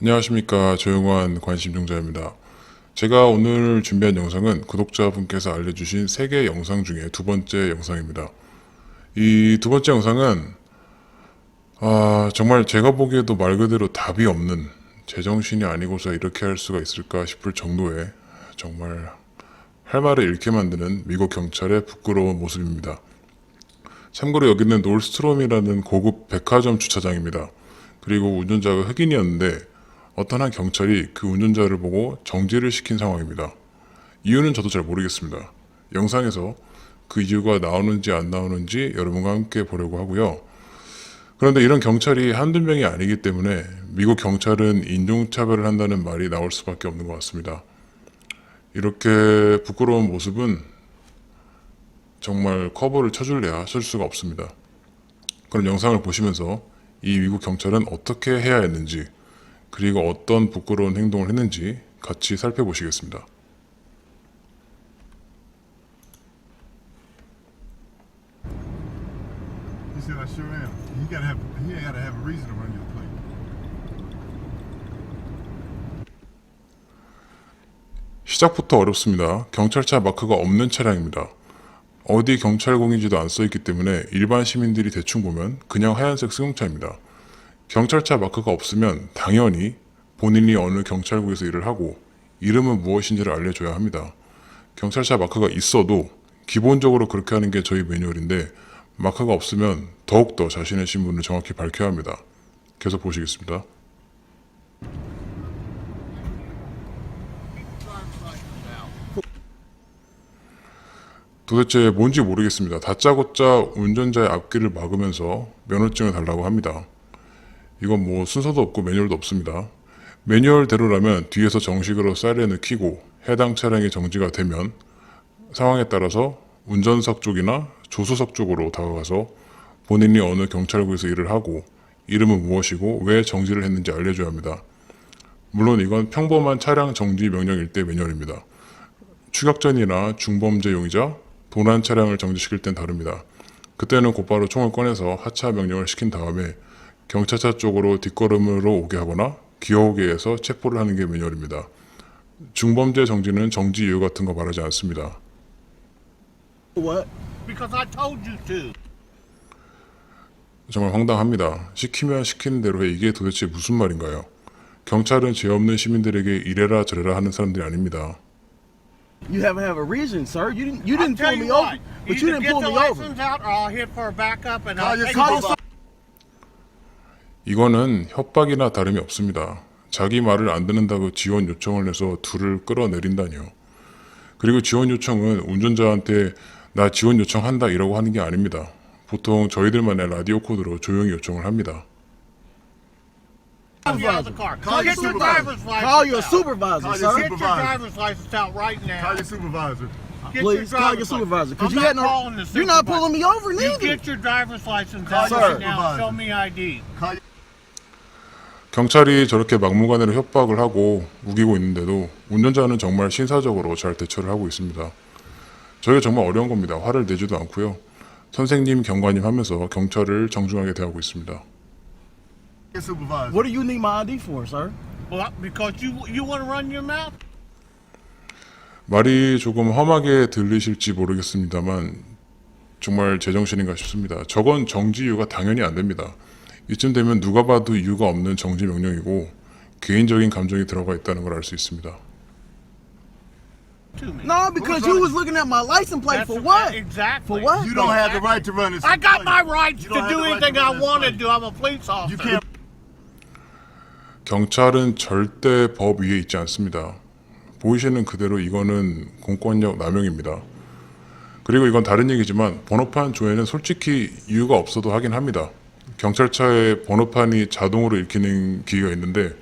안녕하십니까. 조용한 관심종자입니다. 제가 오늘 준비한 영상은 구독자분께서 알려주신 3개 영상 중에 두 번째 영상입니다. 이 두 번째 영상은 정말 제가 보기에도 말 그대로 답이 없는, 제정신이 아니고서 이렇게 할 수가 있을까 싶을 정도의 정말 할 말을 잃게 만드는 미국 경찰의 부끄러운 모습입니다. 참고로 여기는 놀스트롬이라는 고급 백화점 주차장입니다. 그리고 운전자가 흑인이었는데 어떤 한 경찰이 그 운전자를 보고 정지를 시킨 상황입니다. 이유는 저도 잘 모르겠습니다. 영상에서 그 이유가 나오는지 안 나오는지 여러분과 함께 보려고 하고요. 그런데 이런 경찰이 한두 명이 아니기 때문에 미국 경찰은 인종차별을 한다는 말이 나올 수밖에 없는 것 같습니다. 이렇게 부끄러운 모습은 정말 커버를 쳐줄래야 칠 수가 없습니다. 그럼 영상을 보시면서 이 미국 경찰은 어떻게 해야 했는지, 그리고 어떤 부끄러운 행동을 했는지 같이 살펴보시겠습니다. He said, I sure am. He gotta have a reason to run your plate. 시작부터 어렵습니다. 경찰차 마크가 없는 차량입니다. 어디 경찰공인지도 안 써있기 때문에 일반 시민들이 대충 보면 그냥 하얀색 승용차입니다. 경찰차 마크가 없으면 당연히 본인이 어느 경찰국에서 일을 하고 이름은 무엇인지를 알려줘야 합니다. 경찰차 마크가 있어도 기본적으로 그렇게 하는 게 저희 매뉴얼인데, 마크가 없으면 더욱더 자신의 신분을 정확히 밝혀야 합니다. 계속 보시겠습니다. 도대체 뭔지 모르겠습니다. 다짜고짜 운전자의 앞길을 막으면서 면허증을 달라고 합니다. 이건 뭐 순서도 없고 매뉴얼도 없습니다. 매뉴얼대로라면 뒤에서 정식으로 사이렌을 켜고 해당 차량이 정지가 되면 상황에 따라서 운전석 쪽이나 조수석 쪽으로 다가가서 본인이 어느 경찰국에서 일을 하고 이름은 무엇이고 왜 정지를 했는지 알려줘야 합니다. 물론 이건 평범한 차량 정지 명령일 때 매뉴얼입니다. 추격전이나 중범죄 용의자, 도난 차량을 정지시킬 땐 다릅니다. 그때는 곧바로 총을 꺼내서 하차 명령을 시킨 다음에 경찰차 쪽으로 뒷걸음으로 오게 하거나 기어오게 해서 체포를 하는 게 매뉴얼입니다. 중범죄 정지는 정지 이유 같은 거 말하지 않습니다. What? Because I told you to. 정말 황당합니다. 시키면 시키는 대로 해. 이게 도대체 무슨 말인가요? 경찰은 죄 없는 시민들에게 이래라 저래라 하는 사람들이 아닙니다. You haven't have a reason, sir. You I'll didn't tell pull you me over, what, but you either didn't get pull the me over. license out or I'll hit for a backup and Call I'll your take you. supervisor. 이거는 협박이나 다름이 없습니다. 자기 말을 안 듣는다고 지원 요청을 해서 둘을 끌어내린다니요. 그리고 지원 요청은 운전자한테 나 지원 요청한다 이라고 하는 게 아닙니다. 보통 저희들만의 라디오 코드로 조용히 요청을 합니다. Get out of the car. Call your Get your supervisor. driver's license Call your out. supervisor, Call your sir. Get your driver's license out right now. Call your supervisor. Get Please call your driver's supervisor, license. because I'm you not had no. calling the You're not supervisor. pulling me over You neither. get your driver's license Call out your right now. supervisor. Show me ID. Call 경찰이 저렇게 막무가내로 협박을 하고 우기고 있는데도 운전자는 정말 신사적으로 잘 대처를 하고 있습니다. 저희가 정말 어려운 겁니다. 화를 내지도 않고요. 선생님, 경관님 하면서 경찰을 정중하게 대하고 있습니다. your supervisor. What do you need my ID for, sir? Well, because you want to run your mouth. 말이 조금 험하게 들리실지 모르겠습니다만 정말 제정신인가 싶습니다. 저건 정지 이유가 당연히 안 됩니다. 이쯤 되면 누가 봐도 이유가 없는 정지 명령이고 개인적인 감정이 들어가 있다는 걸 알 수 있습니다. To me. No, because you was looking at my license plate for what? Exactly. For what? You don't have the right to run this. I got my plate. rights You to don't have do the right anything I run this want to plate. do. I'm a police You officer. can't. 경찰은 절대 법 위에 있지 않습니다. 보이시는 그대로 이거는 공권력 남용입니다. 그리고 이건 다른 얘기지만 번호판 조회는 솔직히 이유가 없어도 하긴 합니다. 경찰차에 번호판이 자동으로 읽히는 기계가 있는데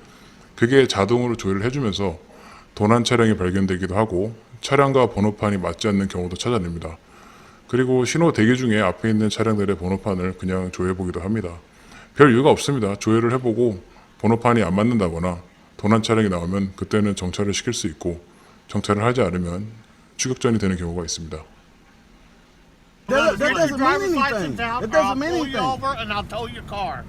그게 자동으로 조회를 해주면서 도난 차량이 발견되기도 하고 차량과 번호판이 맞지 않는 경우도 찾아냅니다. 그리고 신호 대기 중에 앞에 있는 차량들의 번호판을 그냥 조회해보기도 합니다. 별 이유가 없습니다. 조회를 해보고 번호판이 안 맞는다거나 도난 차량이 나오면 그때는 정차를 시킬 수 있고 정차를 하지 않으면 추격전이 되는 경우가 있습니다. That Get your doesn't mean driver's anything. license out, That or I'll doesn't mean pull you anything. over and I'll tow your car.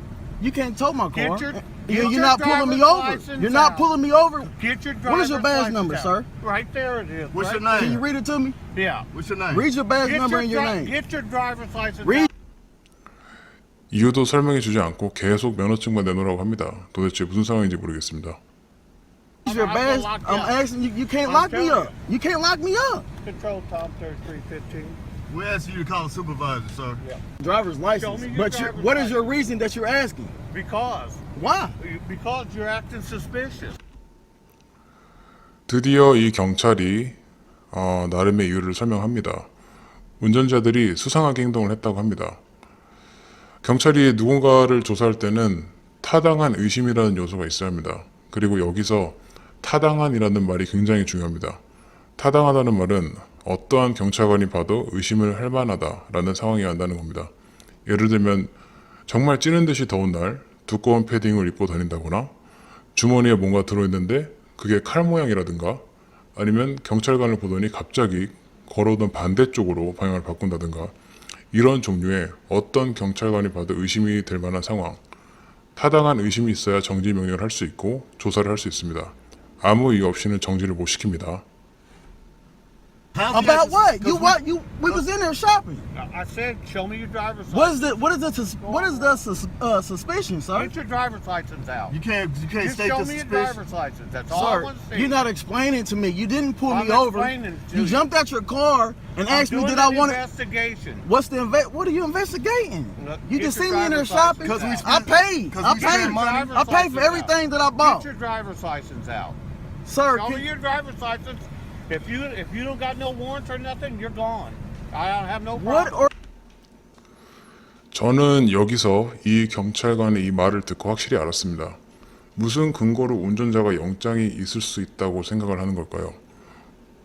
You can't tow my car. Get your- You're get not your pulling me driver's over. license You're not out. pulling me over. Get your What is your driver's badge license number, out. sir? Right there it is. What's right your name? Can you read it to me? there. Yeah. What's your name? Read your badge number and your name. Get your driver's license Read. out. 이유도 설명해 주지 않고 계속 면허증만 내놓으라고 합니다. 도대체 무슨 상황인지 모르겠습니다. Read your I'm badge. gonna lock you I'm up. asking you. You can't I'm lock me telling up. You can't lock me up. Control Tom 3315. We're asking you to call a supervisor, sir. Driver's license. me your But driver's what is your license. reason that you're asking? Because Why? you're acting suspicious. 드디어 이 경찰이 나름의 이유를 설명합니다. 운전자들이 수상하게 행동을 했다고 합니다. 경찰이 누군가를 조사할 때는 타당한 의심이라는 요소가 있어야 합니다. 그리고 여기서 타당한이라는 말이 굉장히 중요합니다. 타당하다는 말은 어떠한 경찰관이 봐도 의심을 할 만하다라는 상황이어야 한다는 겁니다. 예를 들면 정말 찌는 듯이 더운 날 두꺼운 패딩을 입고 다닌다거나 주머니에 뭔가 들어있는데 그게 칼 모양이라든가 아니면 경찰관을 보더니 갑자기 걸어오던 반대쪽으로 방향을 바꾼다든가 이런 종류의 어떤 경찰관이 봐도 의심이 될 만한 상황, 타당한 의심이 있어야 정지 명령을 할 수 있고 조사를 할 수 있습니다. 아무 이유 없이는 정지를 못 시킵니다. About what? We was in there shopping. I said, show me your driver's What license. is the suspicion, sir? Get your driver's license out. You can't Just state show the me your suspicion. driver's license. That's all I Sir, want to see. you're not explaining to me. You didn't pull I'm me over. explaining to You you. jumped out your car and I'm asked me, doing did I an want to? investigation. What's the what are you investigating? Look, You get just your seen me in there driver's shopping. license out. I paid. 'Cause I we spent paid. money. I paid for everything that I bought, Get your driver's license out. sir. Show me your driver's license. If you don't got no warrants or nothing, you're gone. I don't have no What problem. or 저는 여기서 이 경찰관의 이 말을 듣고 확실히 알았습니다. 무슨 근거로 운전자가 영장이 있을 수 있다고 생각을 하는 걸까요?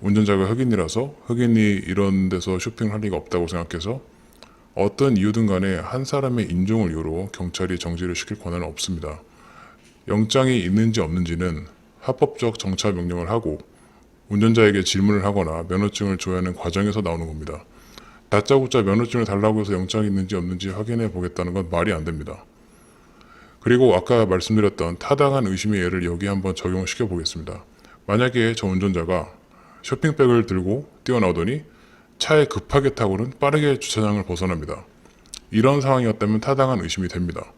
운전자가 흑인이라서 흑인이 이런 데서 쇼핑을 할 리가 없다고 생각해서 어떤 이유든 간에 한 사람의 인종을 이유로 경찰이 정지를 시킬 권한은 없습니다. 영장이 있는지 없는지는 합법적 정차 명령을 하고 운전자에게 질문을 하거나 면허증을 줘야 하는 과정에서 나오는 겁니다. 다짜고짜 면허증을 달라고 해서 영장이 있는지 없는지 확인해 보겠다는 건 말이 안 됩니다. 그리고 아까 말씀드렸던 타당한 의심의 예를 여기 한번 적용시켜 보겠습니다. 만약에 저 운전자가 쇼핑백을 들고 뛰어나오더니 차에 급하게 타고는 빠르게 주차장을 벗어납니다. 이런 상황이었다면 타당한 의심이 됩니다.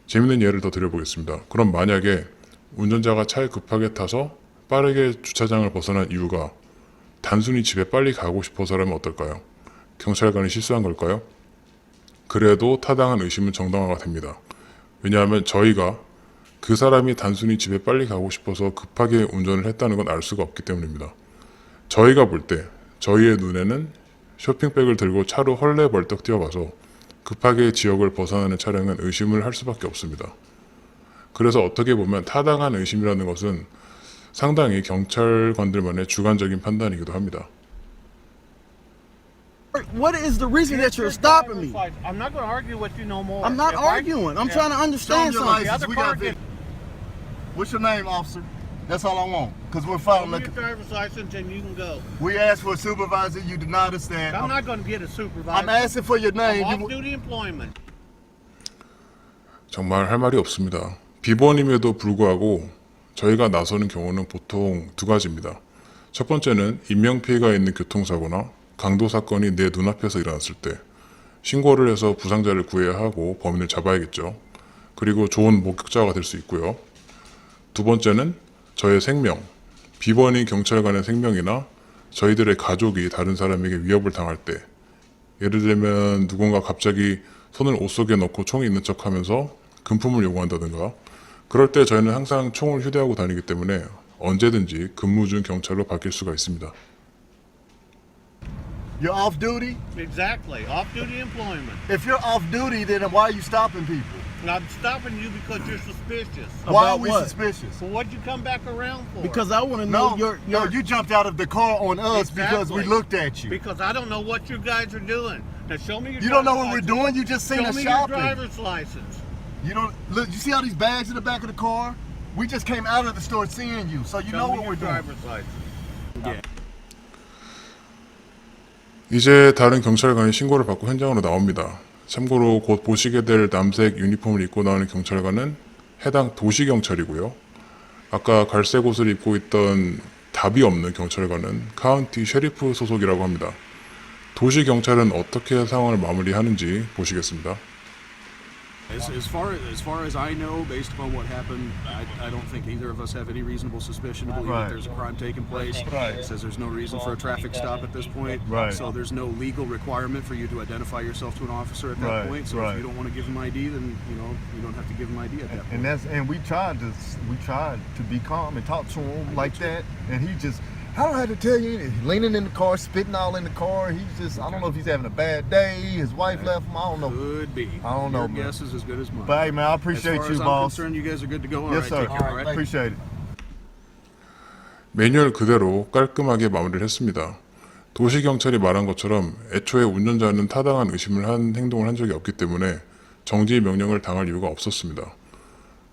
재밌는 예를 더 드려보겠습니다. 그럼 만약에 운전자가 차에 급하게 타서 빠르게 주차장을 벗어난 이유가 단순히 집에 빨리 가고 싶어서라면 어떨까요? 경찰관이 실수한 걸까요? 그래도 타당한 의심은 정당화가 됩니다. 왜냐하면 저희가 그 사람이 단순히 집에 빨리 가고 싶어서 급하게 운전을 했다는 건 알 수가 없기 때문입니다. 저희가 볼 때 저희의 눈에는 쇼핑백을 들고 차로 헐레벌떡 뛰어가서 급하게 지역을 벗어나는 차량은 의심을 할 수밖에 없습니다. 그래서 어떻게 보면 타당한 의심이라는 것은 상당히 경찰관들만의 주관적인 판단이기도 합니다. what is the reason that you're stopping me? I'm not going to argue with you no more. I'm not If I- arguing. I'm Yeah. trying to Show understand me your something. license. other We car got video. What's your name, officer? That's all I want. Because we're Show following me your the. driver's license and you can go. We asked for a supervisor. You denied us that. I'm not going to get a supervisor. I'm asking for your name. I'm You- off-duty employment. 정말 할 말이 없습니다. 비번임에도 불구하고 저희가 나서는 경우는 보통 두 가지입니다. 첫 번째는 인명피해가 있는 교통사고나 강도 사건이 내 눈앞에서 일어났을 때 신고를 해서 부상자를 구해야 하고 범인을 잡아야겠죠. 그리고 좋은 목격자가 될 수 있고요. 두 번째는 저의 생명, 비번인 경찰관의 생명이나 저희들의 가족이 다른 사람에게 위협을 당할 때, 예를 들면 누군가 갑자기 손을 옷 속에 넣고 총이 있는 척하면서 금품을 요구한다든가, 그럴 때 저희는 항상 총을 휴대하고 다니기 때문에 언제든지 근무 중 경찰로 바뀔 수가 있습니다. You're off duty. Exactly. Off-duty employment. If you're off duty, then why are you stopping people? And I'm stopping you because you're suspicious. Why are About we what? suspicious? So what'd you come back around for? Because I want to No, know your no, you jumped out of the car on us because we Exactly. looked at you. Because I don't know what you guys are doing. Now show me your You don't know driver's what we're license. doing. You just seen Show us me your shopping. driver's license. You don't look. You see all these bags in the back of the car? We just came out of the store seeing you, so you Show know me what your we're doing. driver's license. 이제 다른 경찰관이 신고를 받고 현장으로 나옵니다. 참고로 곧 보시게 될 남색 유니폼을 입고 나오는 경찰관은 해당 도시경찰이고요. 아까 갈색 옷을 입고 있던 답이 없는 경찰관은 카운티 셰리프 소속이라고 합니다. 도시경찰은 어떻게 상황을 마무리하는지 보시겠습니다. As far as I know, based upon what happened, I don't think either of us have any reasonable suspicion to believe Right. that there's a crime taking place. Right. It says there's no reason for a traffic stop at this point. Right. So there's no legal requirement for you to identify yourself to an officer at that Right, point. So right. if you don't want to give him ID, then you don't have to give him ID at that point. And we tried to be calm and talk to him like that, and he just, I don't have to tell you, leaning in the car, spitting all in the car. He's just, I don't know if he's having a bad day. His wife left him. I don't know. Could be. I don't know, Your man. guess is as good as mine. But hey, man, I as appreciate far you, as I'm boss. concerned, you guys are good to go. All Yes, right, sir. take care. All right. Appreciate it. 매뉴얼 그대로 깔끔하게 마무리를 했습니다. 도시경찰이 말한 것처럼 애초에 운전자는 타당한 의심을 한 행동을 한 적이 없기 때문에 정지 명령을 당할 이유가 없었습니다.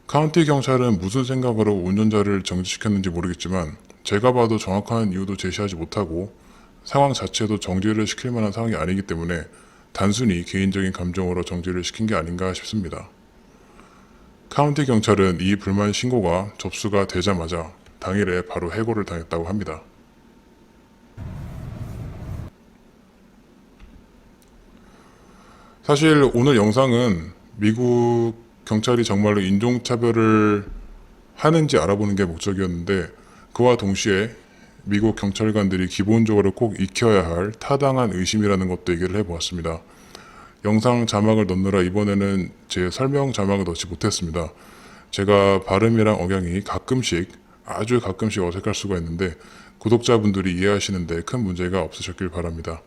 카운티 경찰은 무슨 생각으로 운전자를 정지시켰는지 모르겠지만 제가 봐도 정확한 이유도 제시하지 못하고 상황 자체도 정지를 시킬 만한 상황이 아니기 때문에 단순히 개인적인 감정으로 정지를 시킨 게 아닌가 싶습니다. 카운티 경찰은 이 불만 신고가 접수가 되자마자 당일에 바로 해고를 당했다고 합니다. 사실 오늘 영상은 미국 경찰이 정말로 인종차별을 하는지 알아보는 게 목적이었는데 그와 동시에 미국 경찰관들이 기본적으로 꼭 익혀야 할 타당한 의심이라는 것도 얘기를 해보았습니다. 영상 자막을 넣느라 이번에는 제 설명 자막을 넣지 못했습니다. 제가 발음이랑 억양이 아주 가끔씩 어색할 수가 있는데 구독자분들이 이해하시는데 큰 문제가 없으셨길 바랍니다.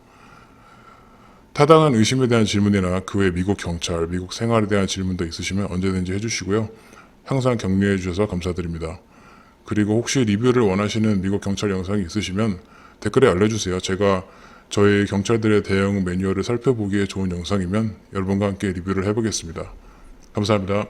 타당한 의심에 대한 질문이나 그 외 미국 경찰, 미국 생활에 대한 질문도 있으시면 언제든지 해주시고요. 항상 격려해 주셔서 감사드립니다. 그리고 혹시 리뷰를 원하시는 미국 경찰 영상이 있으시면 댓글에 알려주세요. 제가 저희 경찰들의 대응 매뉴얼을 살펴보기에 좋은 영상이면 여러분과 함께 리뷰를 해보겠습니다. 감사합니다.